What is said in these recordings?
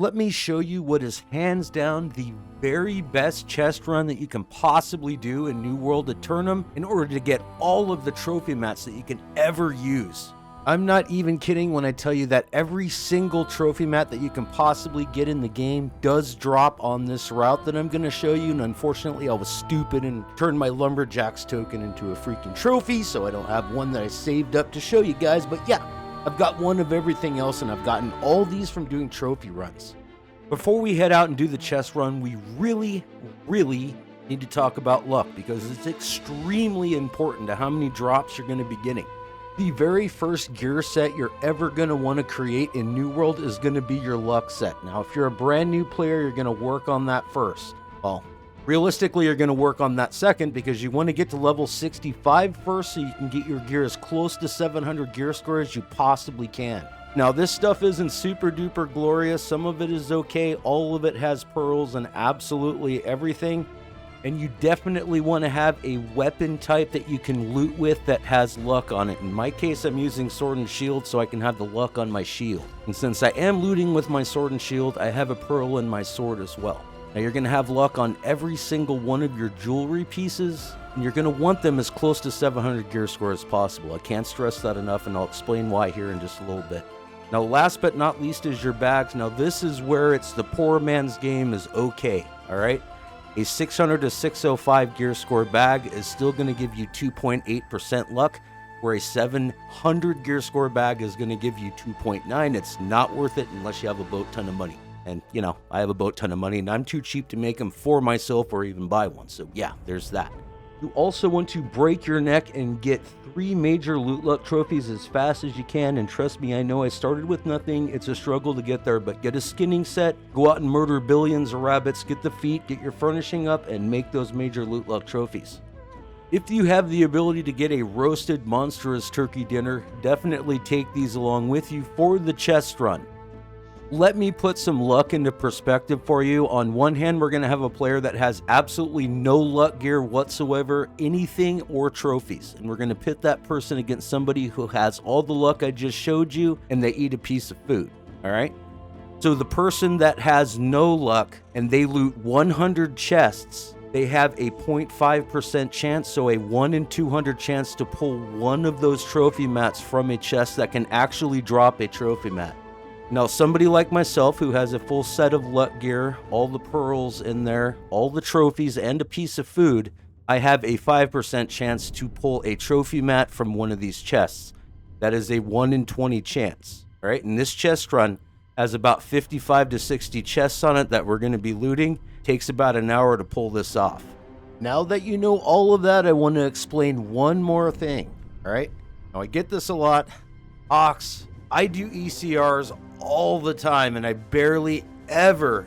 let me show you what is hands down the very best chest run that you can possibly do in New World Aeternum in order to get all of the trophy mats that you can ever use. I'm not even kidding when I tell you that every single trophy mat that you can possibly get in the game does drop on this route that I'm going to show you, and unfortunately I was stupid and turned my Lumberjack's token into a freaking trophy, so I don't have one that I saved up to show you guys, but yeah, I've got one of everything else, and I've gotten all these from doing trophy runs. Before we head out and do the chest run, we really need to talk about luck, because it's extremely important to how many drops you're going to be getting. The very first gear set you're ever going to want to create in New World is going to be your luck set. Now, if you're a brand new player, you're going to work on that first. Well, realistically, you're going to work on that second, because you want to get to level 65 first so you can get your gear as close to 700 gear score as you possibly can. Now, this stuff isn't super duper glorious. Some of it is okay. All of it has pearls and absolutely everything. And you definitely want to have a weapon type that you can loot with that has luck on it. In my case, I'm using sword and shield so I can have the luck on my shield. And since I am looting with my sword and shield, I have a pearl in my sword as well. Now, you're going to have luck on every single one of your jewelry pieces, and you're going to want them as close to 700 gear score as possible. I can't stress that enough, and I'll explain why here in just a little bit. Now, last but not least is your bags. Now, this is where it's the poor man's game is okay, all right? A 600 to 605 gear score bag is still going to give you 2.8% luck, where a 700 gear score bag is going to give you 2.9. It's not worth it unless you have a boat ton of money. And, you know, I have a boat ton of money, and I'm too cheap to make them for myself or even buy one. So, yeah, there's that. You also want to break your neck and get 3 major loot luck trophies as fast as you can, and trust me, I know I started with nothing. It's a struggle to get there, but get a skinning set, go out and murder billions of rabbits, get the feet, get your furnishing up, and make those major loot luck trophies. If you have the ability to get a roasted monstrous turkey dinner, definitely take these along with you for the chest run. Let me put some luck into perspective for you. On one hand, we're going to have a player that has absolutely no luck gear whatsoever, anything or trophies. And we're going to pit that person against somebody who has all the luck I just showed you, and they eat a piece of food. All right? So the person that has no luck and they loot 100 chests, they have a 0.5% chance, so a 1 in 200 chance to pull one of those trophy mats from a chest that can actually drop a trophy mat. Now, somebody like myself who has a full set of luck gear, all the pearls in there, all the trophies, and a piece of food, I have a 5% chance to pull a trophy mat from one of these chests. That is a 1 in 20 chance. All right, and this chest run has about 55 to 60 chests on it that we're going to be looting. Takes about an hour to pull this off. Now that you know all of that, I want to explain one more thing. All right, now I get this a lot. Hawks, I do ECRs all the time, and I barely ever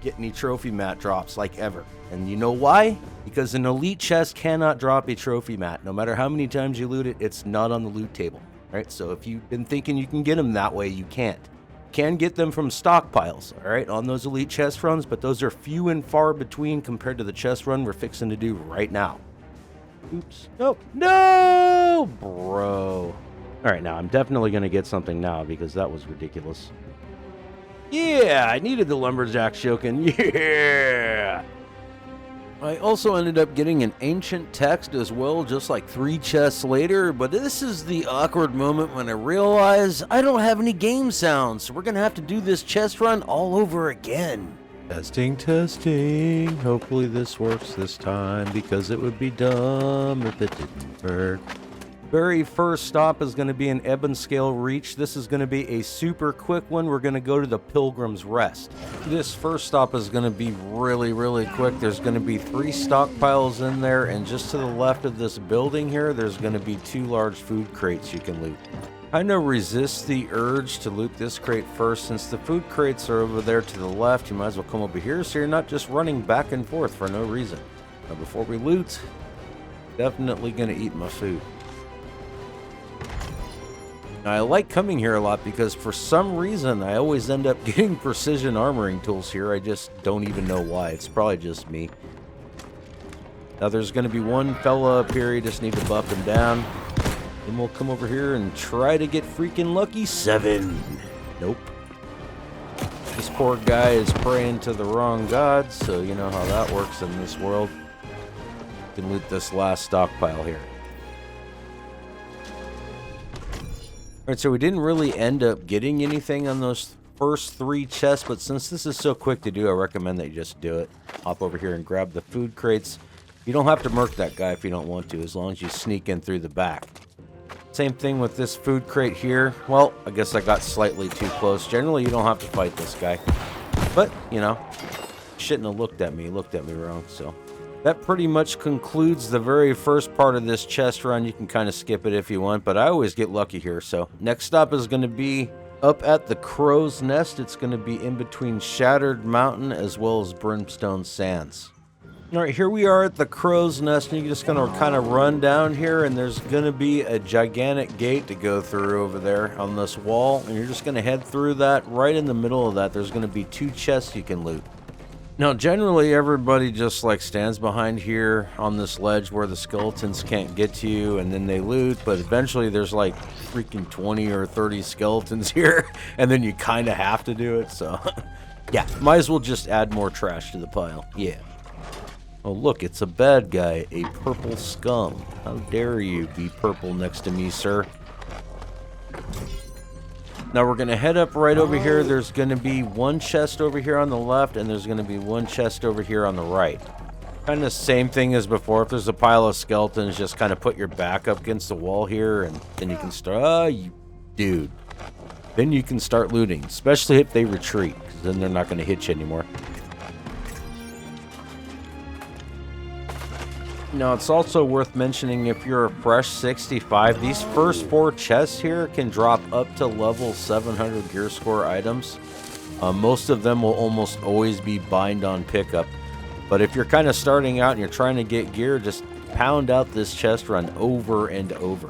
get any trophy mat drops, like ever. And you know why? Because an elite chest cannot drop a trophy mat. No matter how many times you loot it, it's not on the loot table. Right? So if you've been thinking you can get them that way, you can't. You can get them from stockpiles, all right, on those elite chest runs, but those are few and far between compared to the chest run we're fixing to do right now. Oops. Nope. No, bro. All right, now I'm definitely going to get something now because that was ridiculous. Yeah, I needed the Lumberjack token. Yeah. I also ended up getting an ancient text as well, just like 3 chests later, but this is the awkward moment when I realize I don't have any game sounds, so we're going to have to do this chest run all over again. Testing. Hopefully this works this time, because it would be dumb if it didn't work. Very first stop is going to be an Ebonscale reach. This is going to be a super quick one. We're going to go to the Pilgrim's Rest. This first stop is going to be really quick. There's going to be 3 stockpiles in there, and just to the left of this building here, there's going to be 2 large food crates you can loot. Kind of resist the urge to loot this crate first. Since the food crates are over there to the left, you might as well come over here so you're not just running back and forth for no reason. Now before we loot, definitely going to eat my food. Now, I like coming here a lot because for some reason I always end up getting precision armoring tools here. I just don't even know why. It's probably just me. Now there's going to be one fella up here. You just need to buff him down. Then we'll come over here and try to get freaking lucky 7. Nope. The This poor guy is praying to the wrong gods, so you know how that works in this world. You can loot this last stockpile here. Alright, so we didn't really end up getting anything on those first 3 chests, but since this is so quick to do, I recommend that you just do it. Hop over here and grab the food crates. You don't have to murk that guy if you don't want to, as long as you sneak in through the back. Same thing with this food crate here. Well, I guess I got slightly too close. Generally, you don't have to fight this guy. But, you know, shouldn't have looked at me. He looked at me wrong, so. That pretty much concludes the very first part of this chest run. You can kind of skip it if you want, but I always get lucky here. So, next stop is going to be up at the Crow's Nest. It's going to be in between Shattered Mountain as well as Brimstone Sands. Alright, here we are at the Crow's Nest, and you're just going to kind of run down here, and there's going to be a gigantic gate to go through over there on this wall, and you're just going to head through that. Right in the middle of that, there's going to be 2 chests you can loot. Now, generally, everybody just, like, stands behind here on this ledge where the skeletons can't get to you, and then they loot, but eventually there's, like, freaking 20 or 30 skeletons here, and then you kind of have to do it, so... yeah, might as well just add more trash to the pile. Yeah. Oh, look, it's a bad guy, a purple scum. How dare you be purple next to me, sir? Now we're going to head up right over here. There's going to be 1 chest over here on the left, and there's going to be 1 chest over here on the right. Kind of same thing as before. If there's a pile of skeletons, just kind of put your back up against the wall here, and then you can start... dude. Then you can start looting, especially if they retreat, because then they're not going to hit you anymore. Now, it's also worth mentioning, if you're a fresh 65, these first 4 chests here can drop up to level 700 gear score items. Most of them will almost always be bind on pickup. But if you're kind of starting out and you're trying to get gear, just pound out this chest run over and over.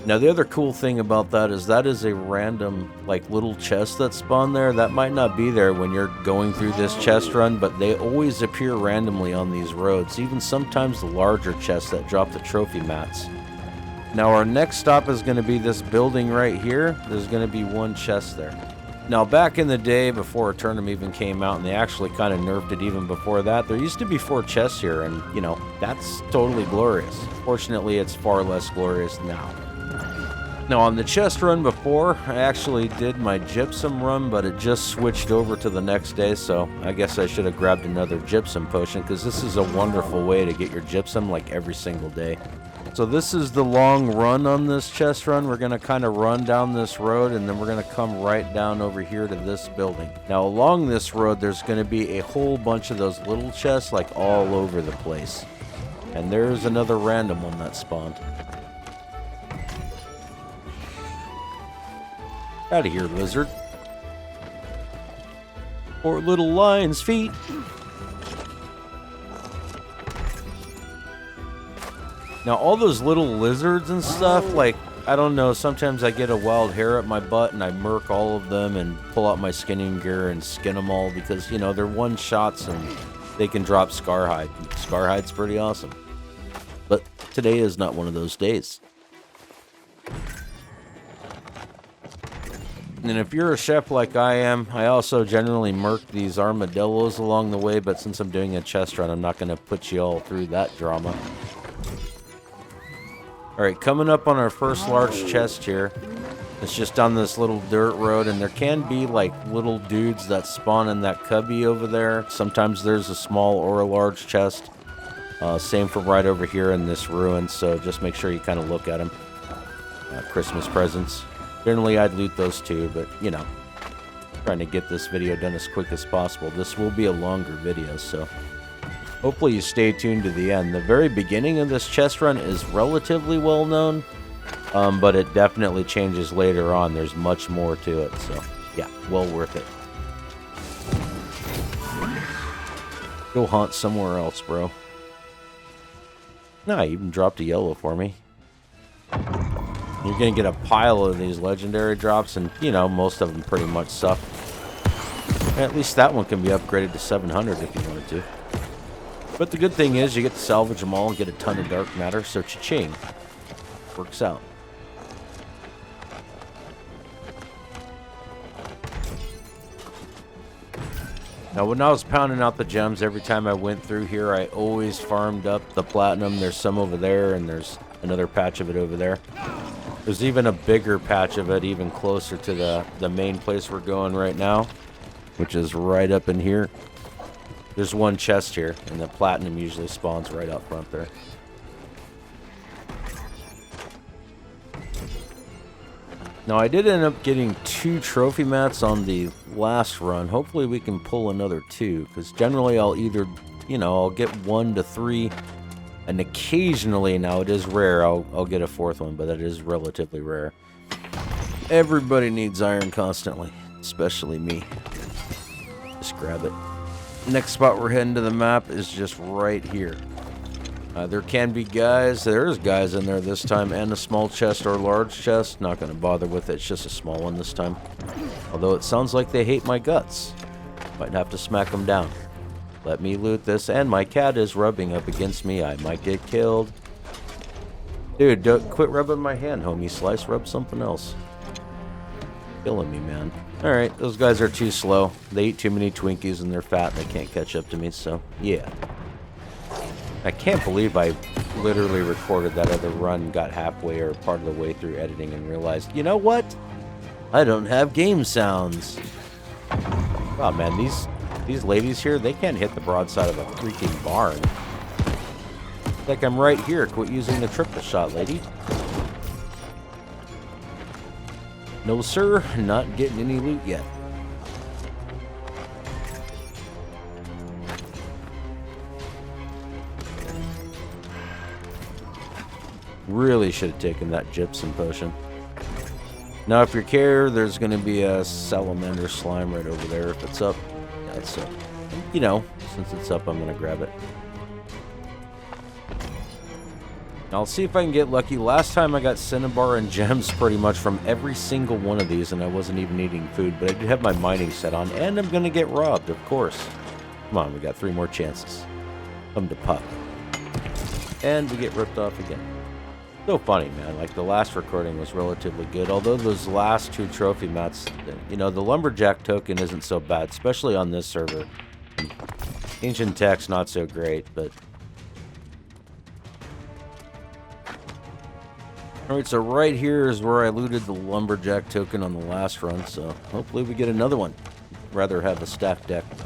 Now, the other cool thing about that is a random, like, little chest that spawned there. That might not be there when you're going through this chest run, but they always appear randomly on these roads, even sometimes the larger chests that drop the trophy mats. Now, our next stop is going to be this building right here. There's going to be 1 chest there. Now, back in the day, before Aeternum even came out, and they actually kind of nerfed it even before that, there used to be 4 chests here, and, you know, that's totally glorious. Fortunately, it's far less glorious now. Now, on the chest run before, I actually did my gypsum run, but it just switched over to the next day, so I guess I should have grabbed another gypsum potion, because this is a wonderful way to get your gypsum, like, every single day. So this is the long run on this chest run. We're going to kind of run down this road, and then we're going to come right down over here to this building. Now, along this road, there's going to be a whole bunch of those little chests, like, all over the place. And there's another random one that spawned. Out of here, lizard. Poor little lion's feet. Now, all those little lizards and stuff, like, I don't know, sometimes I get a wild hair up my butt and I murk all of them and pull out my skinning gear and skin them all because, you know, they're one-shots and they can drop Scarhide. Scarhide's pretty awesome. But today is not one of those days. And if you're a chef like I am, I also generally murk these armadillos along the way, but since I'm doing a chest run, I'm not going to put you all through that drama. Alright, coming up on our first large chest here. It's just on this little dirt road, and there can be, like, little dudes that spawn in that cubby over there. Sometimes there's a small or a large chest. Same for right over here in this ruin, so just make sure you kind of look at them. Christmas presents. Generally, I'd loot those too, but, you know, trying to get this video done as quick as possible. This will be a longer video, so hopefully you stay tuned to the end. The very beginning of this chest run is relatively well known, but it definitely changes later on. There's much more to it, so yeah, well worth it. Go hunt somewhere else, bro. Nah, you even dropped a yellow for me. You're going to get a pile of these legendary drops, and, you know, most of them pretty much suck. At least that one can be upgraded to 700 if you wanted to. But the good thing is you get to salvage them all and get a ton of dark matter, so cha-ching. Works out. Now, when I was pounding out the gems, every time I went through here, I always farmed up the platinum. There's some over there, and there's another patch of it over there. There's even a bigger patch of it, even closer to the main place we're going right now, which is right up in here. There's one chest here, and the platinum usually spawns right out front there. Now, I did end up getting 2 trophy mats on the last run. Hopefully we can pull another 2, because generally I'll either, you know, I'll get 1 to 3, and occasionally, now it is rare, I'll get a 4th one, but that is relatively rare. Everybody needs iron constantly, especially me. Just grab it. Next spot we're heading to the map is just right here. There can be guys, there's guys in there this time, and a small chest or large chest. Not going to bother with it, it's just a small one this time. Although it sounds like they hate my guts. Might have to smack them down. Let me loot this, and my cat is rubbing up against me. I might get killed. Dude, don't quit rubbing my hand, homie. Slice, rub something else. Killing me, man. Alright, those guys are too slow. They eat too many Twinkies and they're fat and they can't catch up to me, so yeah. I can't believe I literally recorded that other run, got halfway or part of the way through editing and realized, you know what? I don't have game sounds. Oh man, these ladies here, they can't hit the broadside of a freaking barn. Like I'm right here, quit using the triple shot, lady. No sir, not getting any loot yet. Really should have taken that gypsum potion. Now, if you care, there's going to be a salamander slime right over there. If it's up, yeah, it's up. You know, since it's up, I'm going to grab it. I'll see if I can get lucky. Last time I got cinnabar and gems pretty much from every single one of these, and I wasn't even eating food, but I did have my mining set on, and I'm going to get robbed, of course. Come on, we got 3 more chances. Come to pup. And we get ripped off again. So funny, man. Like, the last recording was relatively good, although those last 2 trophy mats, you know, the Lumberjack token isn't so bad, especially on this server. Ancient Tech's not so great, but... Alright, so right here is where I looted the Lumberjack token on the last run, so hopefully we get another one. Rather have a stacked deck, though.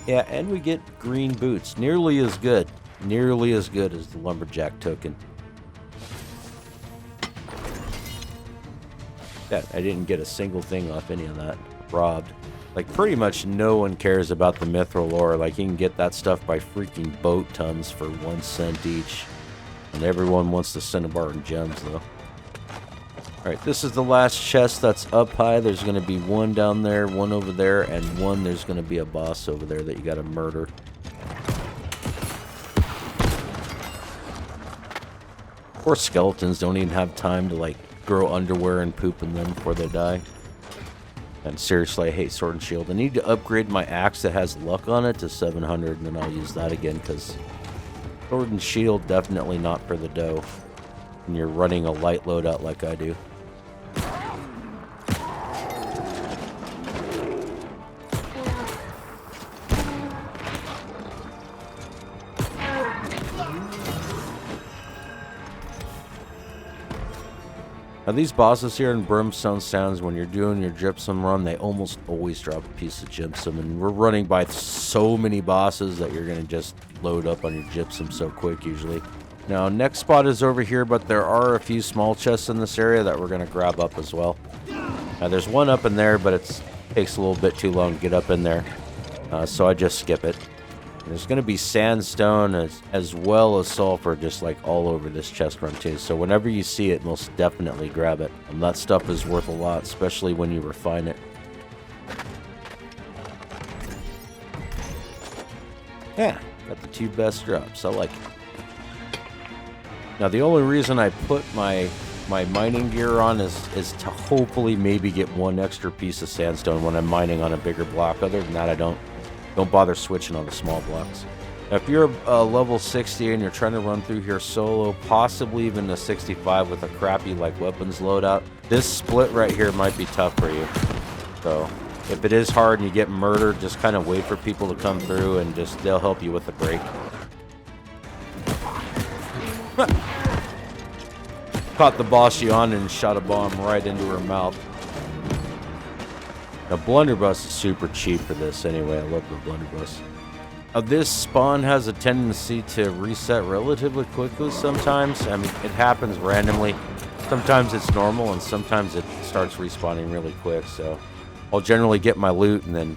Yeah, and we get green boots. Nearly as good. Nearly as good as the Lumberjack token. Yeah, I didn't get a single thing off any of that. Robbed. Like, pretty much no one cares about the mithril ore. Like, you can get that stuff by freaking boat tons for 1 cent each. And everyone wants the cinnabar and gems, though. Alright, this is the last chest that's up high. There's going to be 1 down there, 1 over there, and 1 there's going to be a boss over there that you got to murder. Poor skeletons don't even have time to, like, grow underwear and poop in them before they die. And seriously, I hate Sword and Shield. I need to upgrade my axe that has luck on it to 700, and then I'll use that again, because Sword and Shield definitely not for the dough. And you're running a light loadout like I do. Now, these bosses here in Brimstone Sands, when you're doing your gypsum run, they almost always drop a piece of gypsum. And we're running by so many bosses that you're going to just load up on your gypsum so quick, usually. Now, next spot is over here, but there are a few small chests in this area that we're going to grab up as well. Now, there's one up in there, but it takes a little bit too long to get up in there. So I just skip it. There's going to be sandstone as well as sulfur just like all over this chest run too. So whenever you see it, most definitely grab it. And that stuff is worth a lot, especially when you refine it. Yeah, got the 2 best drops. I like it. Now the only reason I put my mining gear on is to hopefully maybe get 1 extra piece of sandstone when I'm mining on a bigger block. Other than that, I don't bother switching on the small blocks. Now, if you're level 60 and you're trying to run through here solo, possibly even a 65 with a crappy like weapons loadout, this split right here might be tough for you. So If it is hard and you get murdered, just kind of wait for people to come through and they'll help you with the break. Caught the boss yawn and shot a bomb right into her mouth. The blunderbuss is super cheap for this anyway. I love the blunderbuss. This spawn has a tendency to reset relatively quickly sometimes. I mean, it happens randomly. Sometimes it's normal and sometimes it starts respawning really quick. So I'll generally get my loot and then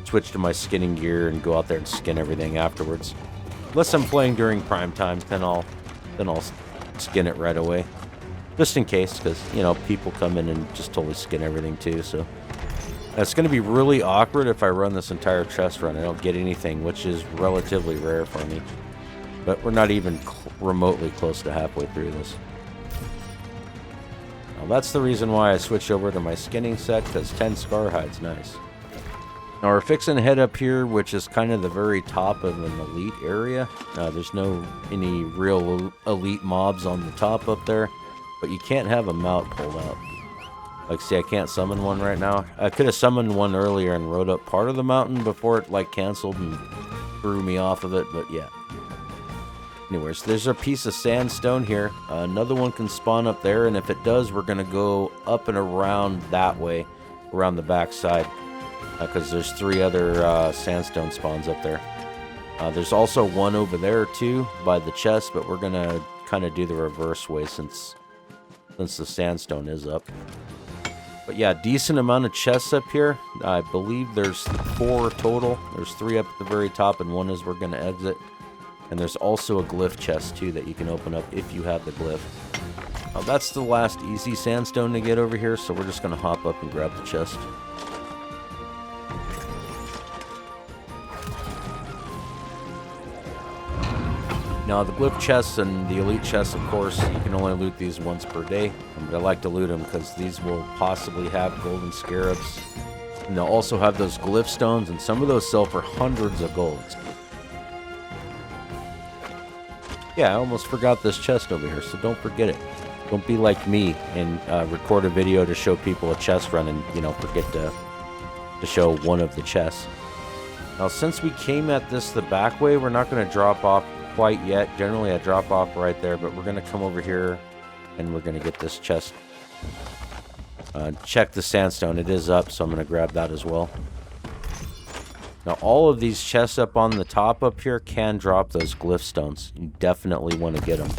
switch to my skinning gear and go out there and skin everything afterwards. Unless I'm playing during prime time, then I'll skin it right away. Just in case, because, you know, people come in and just totally skin everything too, so. It's going to be really awkward if I run this entire chest run. I don't get anything, which is relatively rare for me. But we're not even remotely close to halfway through this. Now, that's the reason why I switched over to my skinning set, because 10 scar hide's nice. Now, we're fixing to head up here, which is kind of the very top of an elite area. There's any real elite mobs on the top up there. But you can't have a mount pulled out. Like, see, I can't summon one right now. I could have summoned one earlier and rode up part of the mountain before it, like, canceled and threw me off of it, but yeah. Anyways, there's a piece of sandstone here. Another one can spawn up there, and if it does, we're going to go up and around that way, around the back side, because there's 3 other sandstone spawns up there. There's also one over there, too, by the chest, but we're going to kind of do the reverse way since the sandstone is up. But yeah, decent amount of chests up here. I believe there's 4 total. There's 3 up at the very top, and 1 is we're going to exit. And there's also a glyph chest, too, that you can open up if you have the glyph. That's the last easy sandstone to get over here, so we're just going to hop up and grab the chest. Now, the glyph chests and the elite chests, of course, you can only loot these once per day. But I like to loot them because these will possibly have golden scarabs. And they'll also have those glyph stones, and some of those sell for hundreds of golds. Yeah, I almost forgot this chest over here, so don't forget it. Don't be like me and record a video to show people a chest run and, you know, forget to show one of the chests. Now, since we came at this the back way, we're not going to drop off quite yet. Generally, I drop off right there, but we're going to come over here and we're going to get this chest. Check the sandstone. It is up, so I'm going to grab that as well. Now, all of these chests up on the top up here can drop those glyph stones. You definitely want to get them.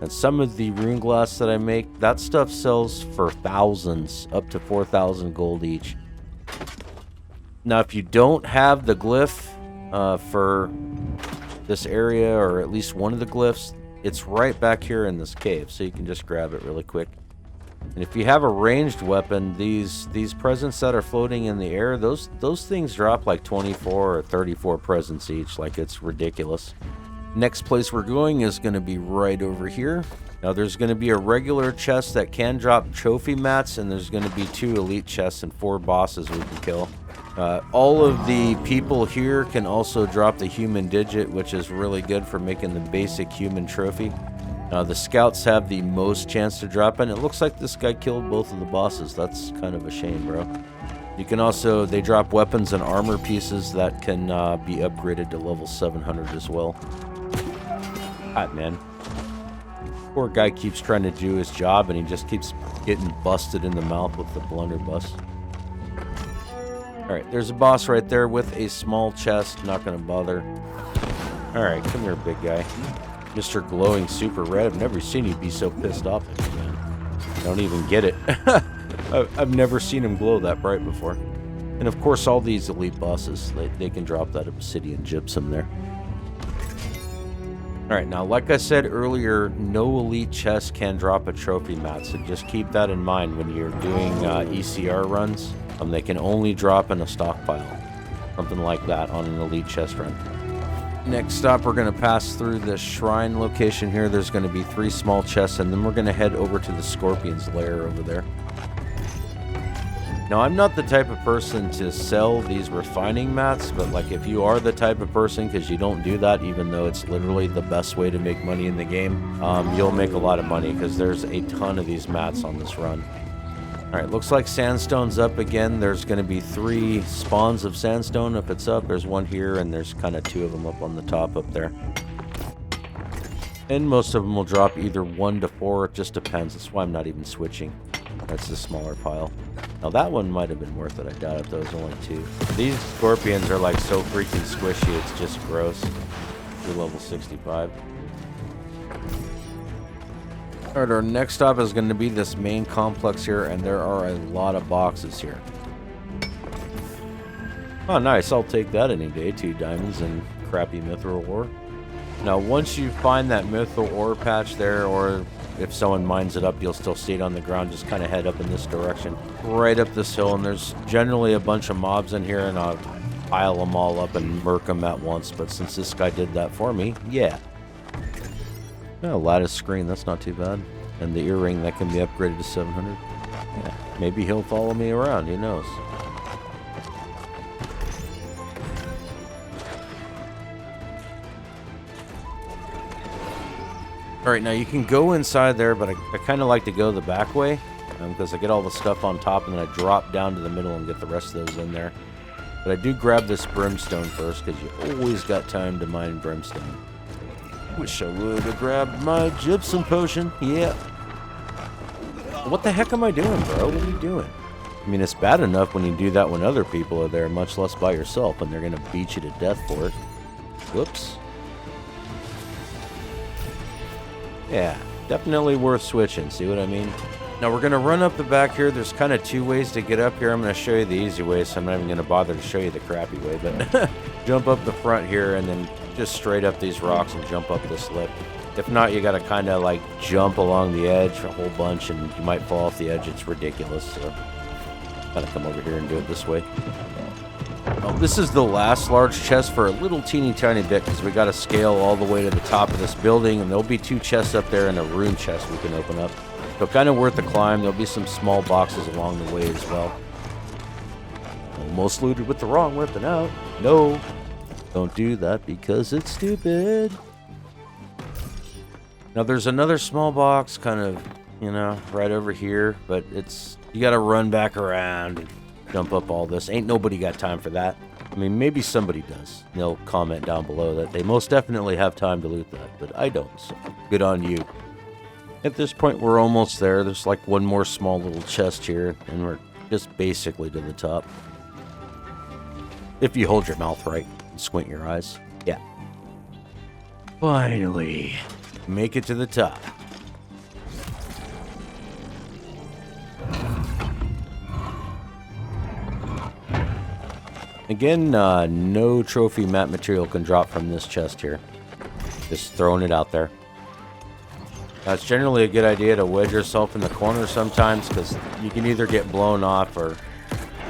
And some of the rune glass that I make, that stuff sells for thousands, up to 4,000 gold each. Now, if you don't have the glyph for this area, or at least one of the glyphs, it's right back here in this cave, so you can just grab it really quick. And if you have a ranged weapon, these presents that are floating in the air, those things drop like 24 or 34 presents each. Like, it's ridiculous. Next place we're going is going to be right over here. Now, there's going to be a regular chest that can drop trophy mats, and there's going to be 2 elite chests and 4 bosses we can kill. All of the people here can also drop the human digit, which is really good for making the basic human trophy. The scouts have the most chance to drop, and it looks like this guy killed both of the bosses. That's kind of a shame, bro. You can also, they drop weapons and armor pieces that can be upgraded to level 700 as well. God, man. Poor guy keeps trying to do his job, and he just keeps getting busted in the mouth with the blunderbuss. Alright, there's a boss right there with a small chest. Not going to bother. Alright, come here, big guy. Mr. Glowing Super Red. I've never seen you be so pissed off at me, man. I don't even get it. I've never seen him glow that bright before. And of course, all these elite bosses, they can drop that obsidian gypsum there. Alright, now like I said earlier, no elite chest can drop a trophy mat, so just keep that in mind when you're doing ECR runs. They can only drop in a stockpile. Something like that on an elite chest run. Next stop, we're going to pass through this shrine location here. There's going to be 3 small chests, and then we're going to head over to the Scorpion's lair over there. Now, I'm not the type of person to sell these refining mats, but like if you are the type of person, because you don't do that, even though it's literally the best way to make money in the game, you'll make a lot of money because there's a ton of these mats on this run. Alright, looks like sandstone's up again. There's going to be 3 spawns of sandstone if it's up. There's one here, and there's kind of 2 of them up on the top up there. And most of them will drop either 1 to 4. It just depends. That's why I'm not even switching. That's the smaller pile. Now that one might have been worth it. I doubt it. Those only 2. These scorpions are like so freaking squishy. It's just gross. They're level 65. Alright, our next stop is going to be this main complex here, and there are a lot of boxes here. Oh, nice. I'll take that any day. 2 diamonds and crappy mithril ore. Now, once you find that mithril ore patch there, or if someone mines it up, you'll still see it on the ground. Just kind of head up in this direction, right up this hill, and there's generally a bunch of mobs in here, and I'll pile them all up and murk them at once. But since this guy did that for me, yeah. Oh, lattice screen, that's not too bad. And the earring, that can be upgraded to 700. Yeah, maybe he'll follow me around, who knows. Alright, now you can go inside there, but I kind of like to go the back way. Because I get all the stuff on top, and then I drop down to the middle and get the rest of those in there. But I do grab this brimstone first, because you always got time to mine brimstone. Wish I would have grabbed my gypsum potion. Yeah. What the heck am I doing, bro? What are you doing? I mean, it's bad enough when you do that when other people are there, much less by yourself, and they're going to beat you to death for it. Whoops. Yeah, definitely worth switching. See what I mean? Now, we're going to run up the back here. There's kind of 2 ways to get up here. I'm going to show you the easy way, so I'm not even going to bother to show you the crappy way. But jump up the front here, and then just straight up these rocks and jump up this lip. If not, you got to kind of like jump along the edge a whole bunch, and you might fall off the edge. It's ridiculous. So kind of come over here and do it this way. Oh, this is the last large chest for a little teeny tiny bit, because we got to scale all the way to the top of this building, and there'll be 2 chests up there and a rune chest we can open up. So kind of worth the climb. There'll be some small boxes along the way as well. Almost looted with the wrong weapon out. No, don't do that because it's stupid. Now there's another small box kind of, you know, right over here, but it's, you got to run back around and jump up all this. Ain't nobody got time for that. I mean, maybe somebody does. They'll comment down below that they most definitely have time to loot that, but I don't, so good on you. At this point, we're almost there. There's like one more small little chest here, and we're just basically to the top. If you hold your mouth right and squint your eyes. Yeah. Finally, make it to the top. Again, no trophy map material can drop from this chest here. Just throwing it out there. Now, it's generally a good idea to wedge yourself in the corner sometimes, because you can either get blown off or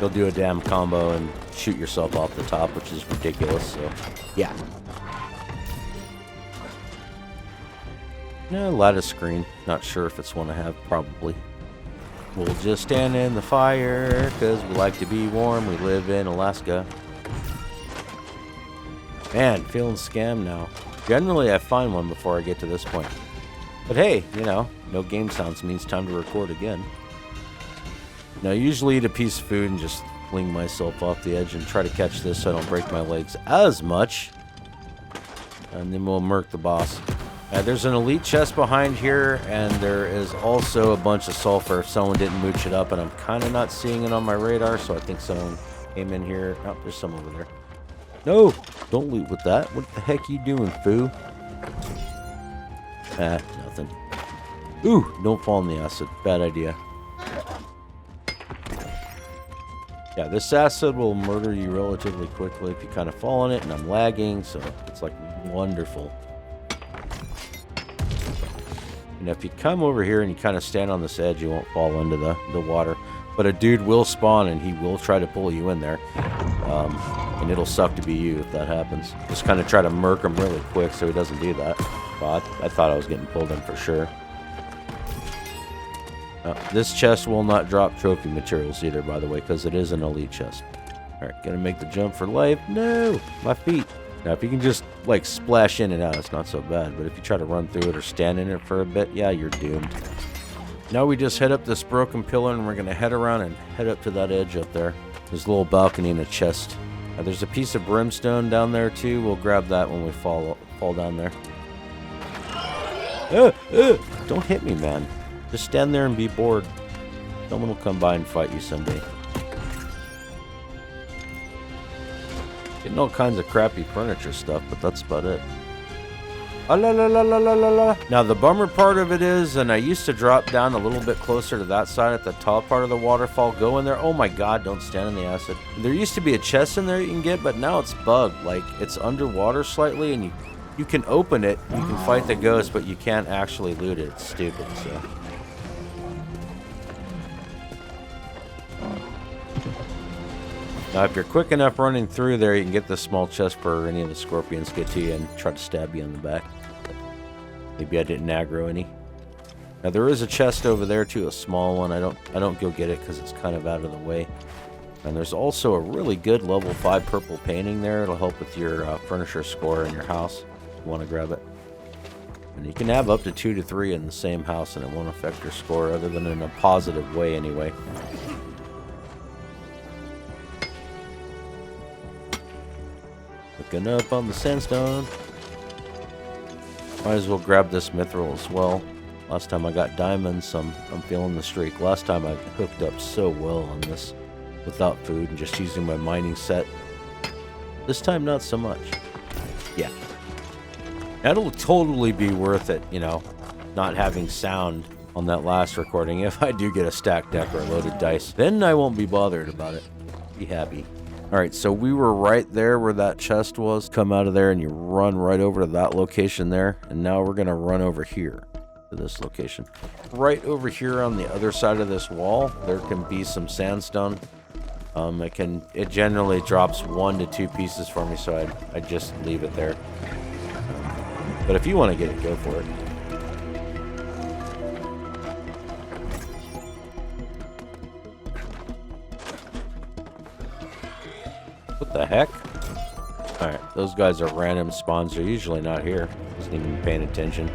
you'll do a damn combo and shoot yourself off the top, which is ridiculous. So, yeah. Yeah, lattice screen. Not sure if it's one I have. Probably. We'll just stand in the fire, because we like to be warm. We live in Alaska. Man, feeling scammed now. Generally, I find one before I get to this point. But hey, you know, no game sounds means time to record again. Now, I usually eat a piece of food and just fling myself off the edge and try to catch this so I don't break my legs as much. And then we'll murk the boss. There's an elite chest behind here, and there is also a bunch of sulfur if someone didn't mooch it up, and I'm kind of not seeing it on my radar, so I think someone came in here. Oh, there's some over there. No, don't loot with that. What the heck you doing, foo? Ah, nothing. Ooh, don't fall in the acid. Bad idea. Yeah, this acid will murder you relatively quickly if you kind of fall in it, and I'm lagging, so it's like wonderful. And if you come over here and you kind of stand on this edge, you won't fall into the water. But a dude will spawn, and he will try to pull you in there. And it'll suck to be you if that happens. Just kind of try to murk him really quick so he doesn't do that. Well, I thought I was getting pulled in for sure. This chest will not drop trophy materials either, by the way, because it is an elite chest. Alright, gonna make the jump for life. No! My feet! Now, if you can just, like, splash in and out, it's not so bad. But if you try to run through it or stand in it for a bit, yeah, you're doomed. Now we just head up this broken pillar and we're going to head around and head up to that edge up there. There's a little balcony and a chest. There's a piece of brimstone down there too. We'll grab that when we fall down there. Don't hit me, man. Just stand there and be bored. Someone will come by and fight you someday. Getting all kinds of crappy furniture stuff, but that's about it. Now the bummer part of it is, and I used to drop down a little bit closer to that side at the top part of the waterfall. Go in there. Oh my god, don't stand in the acid. There used to be a chest in there you can get, but now it's bugged. Like, it's underwater slightly, and you can open it, you can fight the ghost, but you can't actually loot it. It's stupid, so. Now, if you're quick enough running through there, you can get the small chest where any of the scorpions get to you and try to stab you in the back. Maybe I didn't aggro any. Now, there is a chest over there, too, a small one. I don't go get it because it's kind of out of the way. And there's also a really good level 5 purple painting there. It'll help with your furniture score in your house if you want to grab it. And you can have up to 2 to 3 in the same house, and it won't affect your score other than in a positive way anyway. Looking up on the sandstone. Might as well grab this mithril as well. Last time I got diamonds, I'm feeling the streak. Last time I hooked up so well on this without food and just using my mining set. This time, not so much. Yeah. That'll totally be worth it, you know, not having sound on that last recording. If I do get a stacked deck or a loaded dice, then I won't be bothered about it. Be happy. Alright, so we were right there where that chest was. Come out of there and you run right over to that location there. And now we're going to run over here to this location. Right over here on the other side of this wall, there can be some sandstone. It generally drops 1 to 2 pieces for me, so I just leave it there. But if you want to get it, go for it. What the heck? Alright, those guys are random spawns. They're usually not here. Wasn't even paying attention.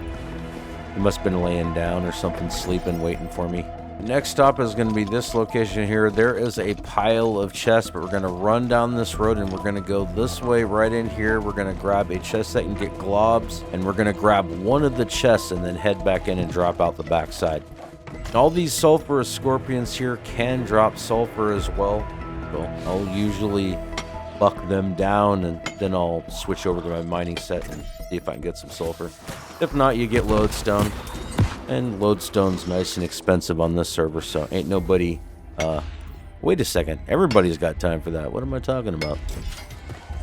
They must have been laying down or something, sleeping, waiting for me. Next stop is going to be this location here. There is a pile of chests, but we're going to run down this road and we're going to go this way right in here. We're going to grab a chest that can get globs, and we're going to grab one of the chests and then head back in and drop out the backside. All these sulfurous scorpions here can drop sulfur as well. So I'll usually buck them down and then I'll switch over to my mining set and see if I can get some sulfur. If not, you get lodestone. And lodestone's nice and expensive on this server, so ain't nobody... wait a second. Everybody's got time for that. What am I talking about?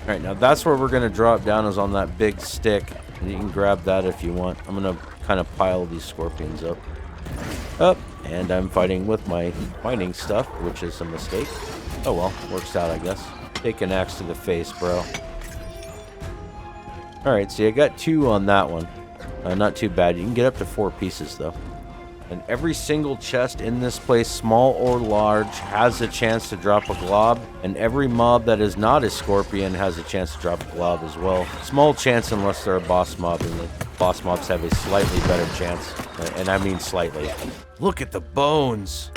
Alright, now that's where we're going to drop down, is on that big stick. And you can grab that if you want. I'm going to kind of pile these scorpions up. And I'm fighting with my mining stuff, which is a mistake. Oh well, works out, I guess. Take an axe to the face, bro. Alright, so I got 2 on that one. Not too bad. You can get up to 4 pieces, though. And every single chest in this place, small or large, has a chance to drop a glob. And every mob that is not a scorpion has a chance to drop a glob as well. Small chance unless they're a boss mob, and the boss mobs have a slightly better chance. And I mean slightly. Look at the bones!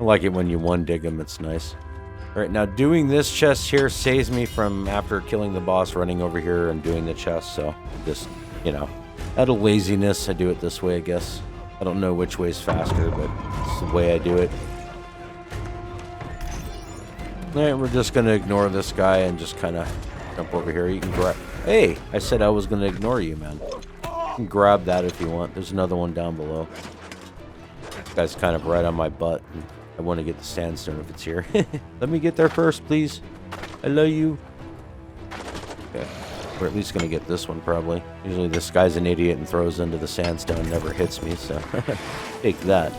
I like it when you one-dig them. It's nice. Alright, now doing this chest here saves me from, after killing the boss, running over here and doing the chest. So, just, you know, out of laziness, I do it this way, I guess. I don't know which way is faster, but it's the way I do it. Alright, we're just going to ignore this guy and just kind of jump over here. You can grab... Hey! I said I was going to ignore you, man. You can grab that if you want. There's another one down below. This guy's kind of right on my butt. I want to get the sandstone if it's here. Let me get there first, please. I love you. Okay. We're at least going to get this one, probably. Usually this guy's an idiot and throws into the sandstone and never hits me, so take that.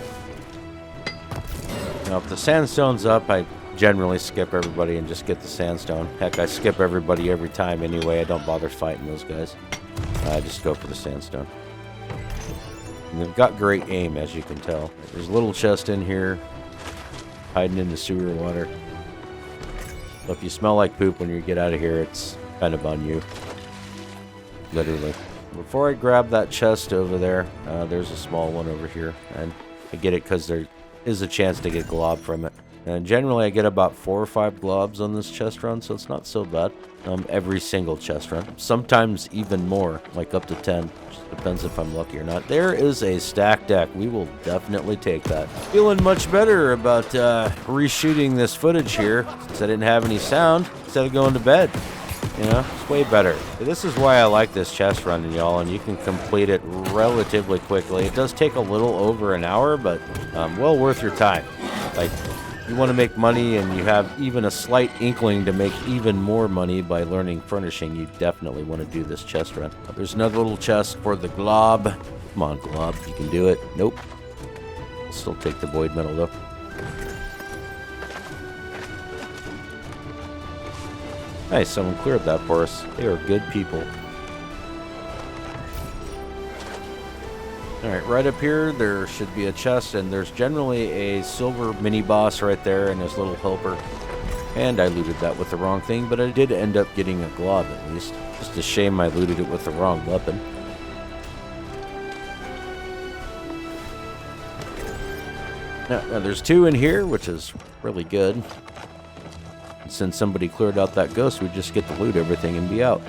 Now, if the sandstone's up, I generally skip everybody and just get the sandstone. Heck, I skip everybody every time anyway. I don't bother fighting those guys. I just go for the sandstone. And they've got great aim, as you can tell. There's a little chest in here, hiding in the sewer water. So if you smell like poop when you get out of here, it's kind of on you. Literally. before I grab that chest over there, there's a small one over here. And I get it because there is a chance to get glob from it. And generally I get about 4 or 5 globs on this chest run, so it's not so bad. Every single chest run. Sometimes even more, like up to 10. Just depends if I'm lucky or not. There is a stack deck. We will definitely take that. Feeling much better about reshooting this footage here, since I didn't have any sound, instead of going to bed. You know, it's way better. This is why I like this chest run, y'all, and you can complete it relatively quickly. It does take a little over an hour, but well worth your time. Like, you want to make money and you have even a slight inkling to make even more money by learning furnishing, you definitely want to do this chest run. There's another little chest for the glob. Come on, glob, you can do it. Nope. Still take the void metal, though. Nice, someone cleared that for us. They are good people. Alright, right up here, there should be a chest, and there's generally a silver mini-boss right there and his little helper. And I looted that with the wrong thing, but I did end up getting a glob at least. Just a shame I looted it with the wrong weapon. Now there's 2 in here, which is really good. Since somebody cleared out that ghost, we just get to loot everything and be out.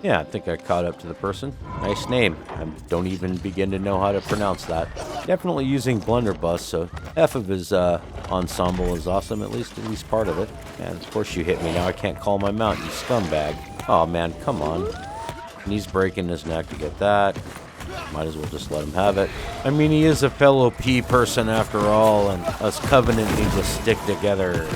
Yeah, I think I caught up to the person. Nice name. I don't even begin to know how to pronounce that. Definitely using blunderbuss, so half of his ensemble is awesome, at least part of it. And of course you hit me now. I can't call my mount, you scumbag. Oh man, come on. And he's breaking his neck to get that. Might as well just let him have it. I mean, he is a fellow P person after all, and us Covenant need to stick together.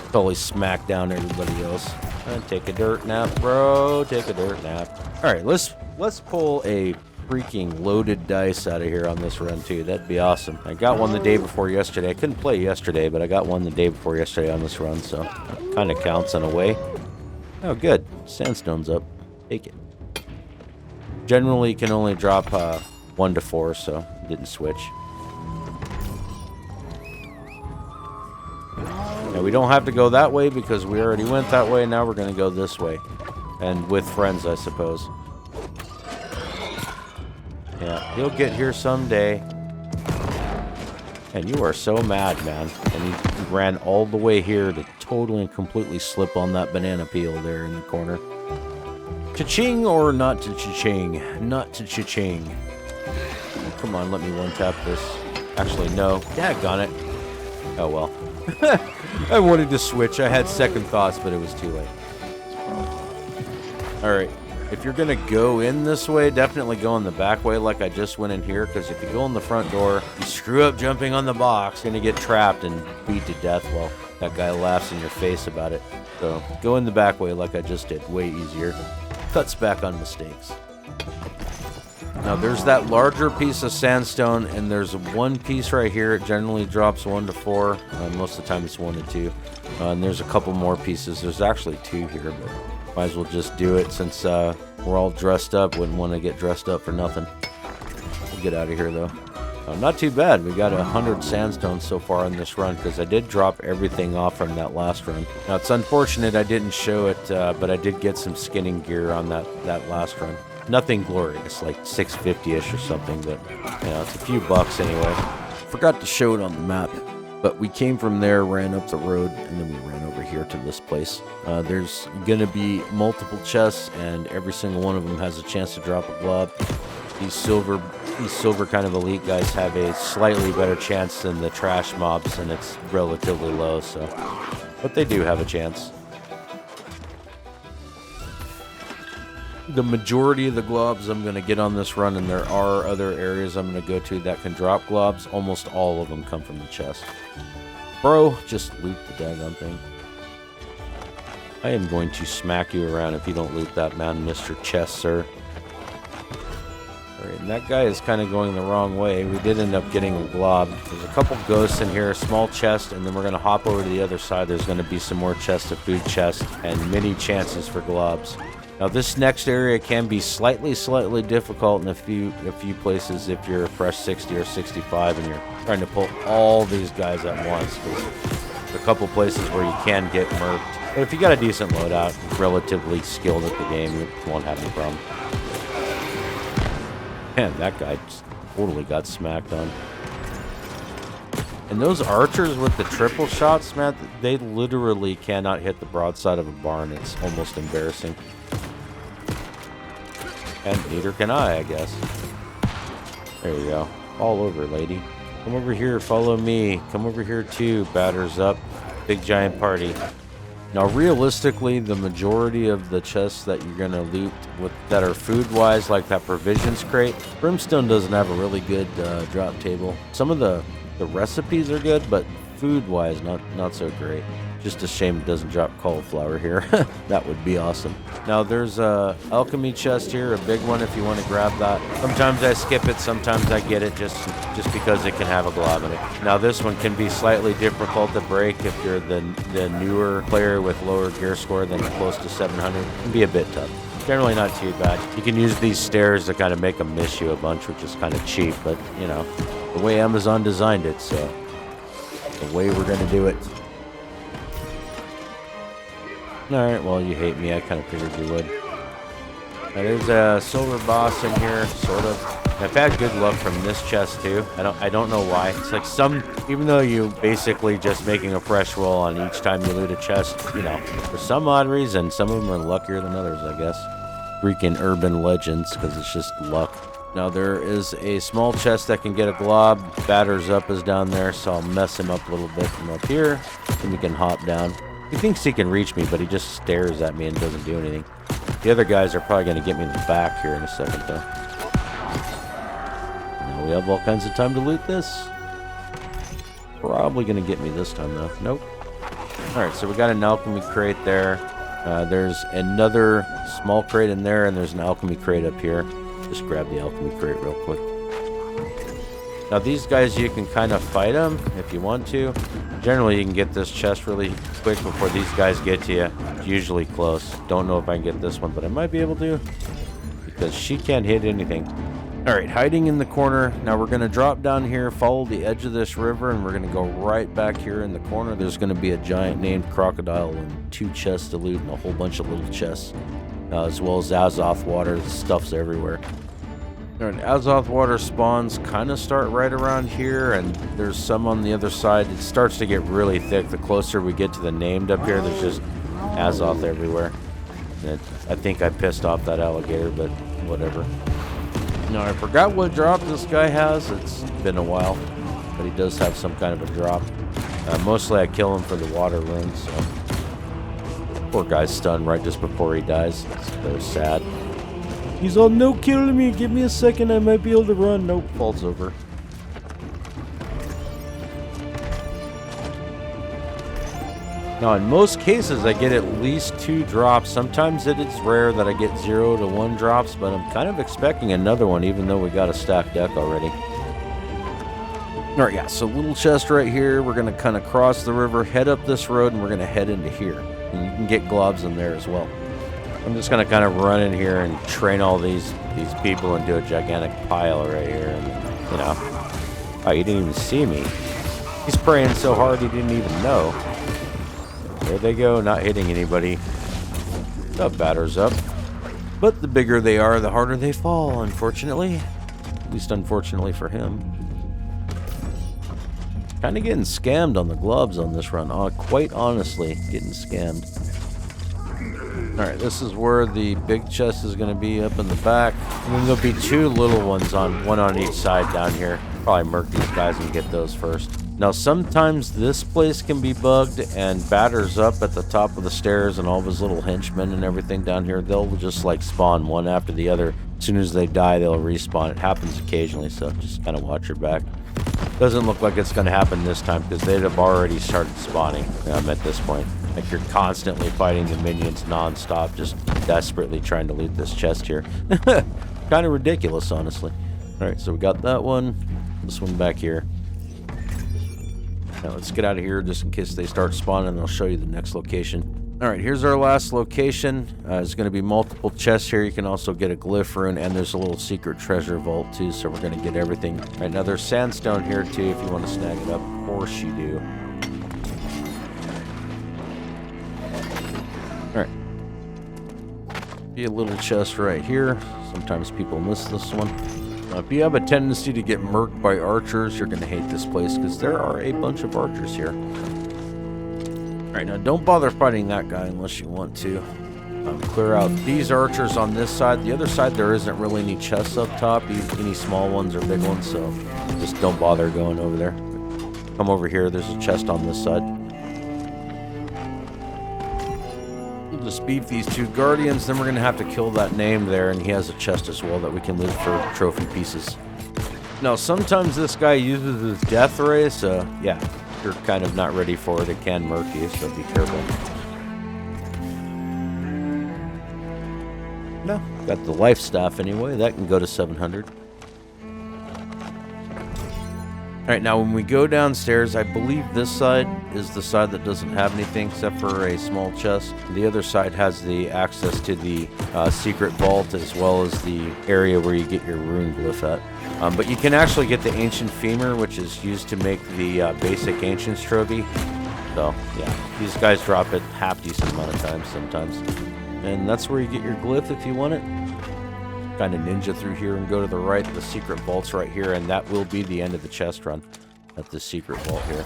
Totally smack down everybody else. And take a dirt nap, bro. Take a dirt nap. All right, let's pull a freaking loaded dice out of here on this run too. That'd be awesome. I got one the day before yesterday. I couldn't play yesterday, but I got one the day before yesterday on this run, so kind of counts in a way. Oh, good. Sandstone's up. Take it. Generally, you can only drop 1 to 4, so didn't switch. Now, we don't have to go that way because we already went that way. Now we're going to go this way. And with friends, I suppose. Yeah, he'll get here someday. And you are so mad, man. And he ran all the way here to totally and completely slip on that banana peel there in the corner. Cha-ching or not to cha-ching? Not to cha-ching. Oh, come on, let me one-tap this. Actually, no. Daggone it. Oh, well. I wanted to switch. I had second thoughts, but it was too late. Alright. If you're going to go in this way, definitely go in the back way like I just went in here, because if you go in the front door, you screw up jumping on the box, you're going to get trapped and beat to death while that guy laughs in your face about it. So, go in the back way like I just did. Way easier. Cuts back on mistakes. Now there's that larger piece of sandstone, and there's one piece right here. It generally drops 1 to 4. Most of the time it's 1 to 2. And there's a couple more pieces. There's actually 2 here, but might as well just do it since we're all dressed up. Wouldn't want to get dressed up for nothing. We'll get out of here though. Not too bad. We got 100 sandstone so far in this run, because I did drop everything off from that last run. Now it's unfortunate I didn't show it, but I did get some skinning gear on that last run. Nothing glorious, like 650-ish or something, but it's a few bucks anyway. Forgot to show it on the map, but we came from there, ran up the road, and then we ran over here to this place. There's gonna be multiple chests, and every single one of them has a chance to drop a glob. These silver kind of elite guys have a slightly better chance than the trash mobs, and it's relatively low, so. But they do have a chance. The majority of the globs I'm going to get on this run, and there are other areas I'm going to go to that can drop globs, almost all of them come from the chest. Bro, just loot the daggone thing. I am going to smack you around if you don't loot that, man, Mr. Chest, sir. Alright, and that guy is kind of going the wrong way. We did end up getting a glob. There's a couple ghosts in here, a small chest, and then we're going to hop over to the other side. There's going to be some more chests of food chests and many chances for globs. Now this next area can be slightly difficult in a few places if you're a fresh 60 or 65 and you're trying to pull all these guys at once. There's a couple places where you can get murked. But if you got a decent loadout, relatively skilled at the game, you won't have any problem. Man, that guy just totally got smacked on. And those archers with the triple shots, man, they literally cannot hit the broadside of a barn. It's almost embarrassing. And neither can I guess. There you go. All over, lady. Come over here, follow me. Come over here too, batters up. Big giant party. Now, realistically, the majority of the chests that you're going to loot that are food-wise, like that provisions crate, Brimstone doesn't have a really good drop table. Some of the recipes are good, but food-wise, not so great. Just a shame it doesn't drop cauliflower here. That would be awesome. Now, there's a alchemy chest here, a big one if you want to grab that. Sometimes I skip it, sometimes I get it just because it can have a glob in it. Now, this one can be slightly difficult to break if you're the newer player with lower gear score than close to 700. It can be a bit tough. Generally not too bad. You can use these stairs to kind of make them miss you a bunch, which is kind of cheap, but, you know, the way Amazon designed it, so the way we're going to do it. Alright, well, you hate me. I kind of figured you would. Now, there's a silver boss in here, sort of. I've had good luck from this chest, too. I don't know why. It's like even though you basically just making a fresh roll on each time you loot a chest, you know, for some odd reason, some of them are luckier than others, I guess. Freaking urban legends, because it's just luck. Now, there is a small chest that can get a glob. Batters up is down there, so I'll mess him up a little bit from up here. And we can hop down. He thinks he can reach me, but he just stares at me and doesn't do anything. The other guys are probably going to get me in the back here in a second, though. Now we have all kinds of time to loot this. Probably going to get me this time, though. Nope. Alright, so we got an alchemy crate there. There's another small crate in there, and there's an alchemy crate up here. Just grab the alchemy crate real quick. Now these guys, you can kind of fight them if you want to. Generally, you can get this chest really quick before these guys get to you. It's usually close. Don't know if I can get this one, but I might be able to. Because she can't hit anything. Alright, hiding in the corner. Now we're going to drop down here, follow the edge of this river, and we're going to go right back here in the corner. There's going to be a giant named crocodile and 2 chests to loot and a whole bunch of little chests. As well as Azoth water. Stuff's everywhere. Alright, Azoth water spawns kind of start right around here, and there's some on the other side. It starts to get really thick. The closer we get to the named up here, there's just Azoth everywhere. And I think I pissed off that alligator, but whatever. Now, I forgot what drop this guy has. It's been a while, but he does have some kind of a drop. Mostly I kill him for the water rune, so... Poor guy's stunned right just before he dies. It's very sad. He's all, no killing me. Give me a second. I might be able to run. Nope. Falls over. Now, in most cases, I get at least 2 drops. Sometimes it is rare that I get 0 to 1 drops, but I'm kind of expecting another one, even though we got a stacked deck already. Alright, yeah, so little chest right here. We're going to kind of cross the river, head up this road, and we're going to head into here. And you can get globs in there as well. I'm just going to kind of run in here and train all these people into a gigantic pile right here. And, you know. Oh, he didn't even see me. He's praying so hard he didn't even know. There they go, not hitting anybody. The batter's up. But the bigger they are, the harder they fall, unfortunately. At least unfortunately for him. Kind of getting scammed on the gloves on this run. Quite honestly, getting scammed. Alright, this is where the big chest is going to be up in the back. And then there'll be 2 little ones, one on each side down here. Probably murk these guys and get those first. Now, sometimes this place can be bugged, and batters up at the top of the stairs and all of his little henchmen and everything down here. They'll just like spawn one after the other. As soon as they die, they'll respawn. It happens occasionally, so just kind of watch your back. Doesn't look like it's going to happen this time because they'd have already started spawning at this point. Like you're constantly fighting the minions non-stop, just desperately trying to loot this chest here. Kind of ridiculous, honestly. Alright, so we got that one. This one back here. Now let's get out of here just in case they start spawning and I'll show you the next location. All right, here's our last location. There's going to be multiple chests here. You can also get a glyph rune, and there's a little secret treasure vault too, so we're going to get everything. All right, now there's sandstone here too if you want to snag it up. Of course you do. All right. Be a little chest right here. Sometimes people miss this one. If you have a tendency to get murked by archers, you're going to hate this place because there are a bunch of archers here. Alright, now don't bother fighting that guy unless you want to. Clear out these archers on this side. The other side, there isn't really any chests up top, any small ones or big ones, so just don't bother going over there. Come over here, there's a chest on this side. We'll just beef these two guardians, then we're going to have to kill that name there, and he has a chest as well that we can loot for trophy pieces. Now, sometimes this guy uses his death ray, so yeah. You're kind of not ready for it. It can murk you, so be careful. No, got the life staff anyway. That can go to 700. Alright, now when we go downstairs, I believe this side is the side that doesn't have anything except for a small chest. The other side has the access to the secret vault as well as the area where you get your rune glyph at. But you can actually get the ancient femur, which is used to make the basic ancients trophy. So, yeah, these guys drop it half-decent amount of times sometimes. And that's where you get your glyph if you want it. Kind of ninja through here and go to the right. The secret vault's right here, and that will be the end of the chest run at the secret vault here.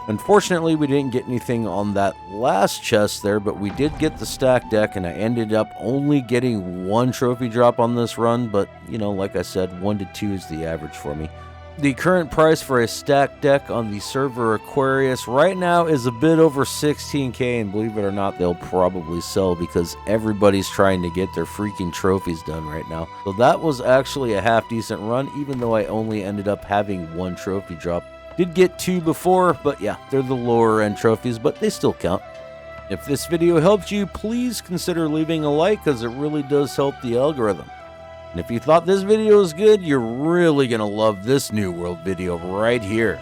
Unfortunately, we didn't get anything on that last chest there, but we did get the stack deck, and I ended up only getting one trophy drop on this run, but, you know, like I said, 1 to 2 is the average for me. The current price for a stack deck on the server Aquarius right now is a bit over 16k, and believe it or not, they'll probably sell because everybody's trying to get their freaking trophies done right now. So that was actually a half-decent run, even though I only ended up having 1 trophy drop. Did get 2 before, but yeah, they're the lower end trophies, but they still count. If this video helped you, please consider leaving a like because it really does help the algorithm. And if you thought this video was good, you're really going to love this New World video right here.